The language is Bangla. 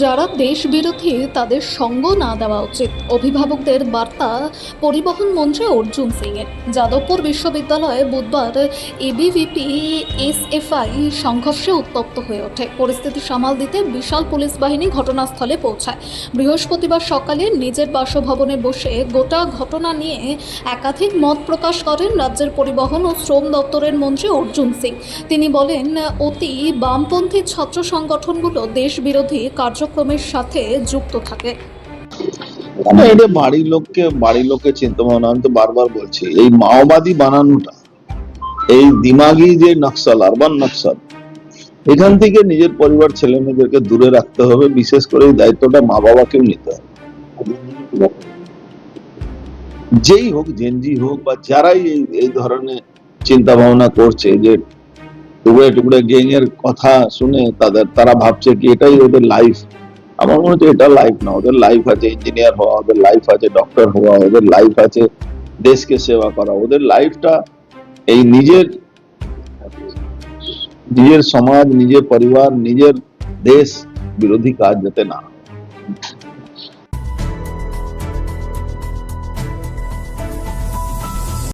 যারা দেশ বিরোধী তাদের সঙ্গ না দেওয়া উচিত, অভিভাবকদের বার্তা পরিবহন মন্ত্রী অর্জুন সিং এর। যাদবপুর বিশ্ববিদ্যালয়ে বুধবার এবিভিপি এসএফআই সংঘর্ষে উত্তপ্ত হয়ে ওঠে। পরিস্থিতি সামাল দিতে বিশাল পুলিশ বাহিনী ঘটনাস্থলে পৌঁছায়। বৃহস্পতিবার সকালে নিজের বাসভবনে বসে গোটা ঘটনা নিয়ে একাধিক মত প্রকাশ করেন রাজ্যের পরিবহন ও শ্রম দপ্তরের মন্ত্রী অর্জুন সিং। তিনি বলেন, অতি বামপন্থী ছাত্র সংগঠনগুলো দেশ বিরোধী কার্যক্রমের সাথে যুক্ত থাকে। এটা বাড়ির লোককে চিন্তা ভাবনা, আমি তো বারবার বলছি, এই মাওবাদী বানানোটা, এই দিমাগি যে নকশাল, আরবান নকশাল, এখান থেকে নিজের পরিবার ছেলে মেয়েদেরকে দূরে রাখতে হবে। বিশেষ করে এই দায়িত্বটা মা বাবাকেও নিতে হবে। যেই হোক, জেনজি হোক বা যারাই এই ধরনের চিন্তা ভাবনা করছে, যে টুকরে টুকরে গ্যাং এর কথা শুনে তারা ভাবছে কি এটাই ওদের লাইফ। আমার মনে হচ্ছে এটা লাইফ না। ওদের লাইফ আছে ইঞ্জিনিয়ার হওয়া, ওদের লাইফ আছে ডক্টর হওয়া, ওদের লাইফ আছে দেশকে সেবা করা। ওদের লাইফটা এই নিজের সমাজ, নিজের পরিবার, নিজের দেশ বিরোধী কাজ যাতে না।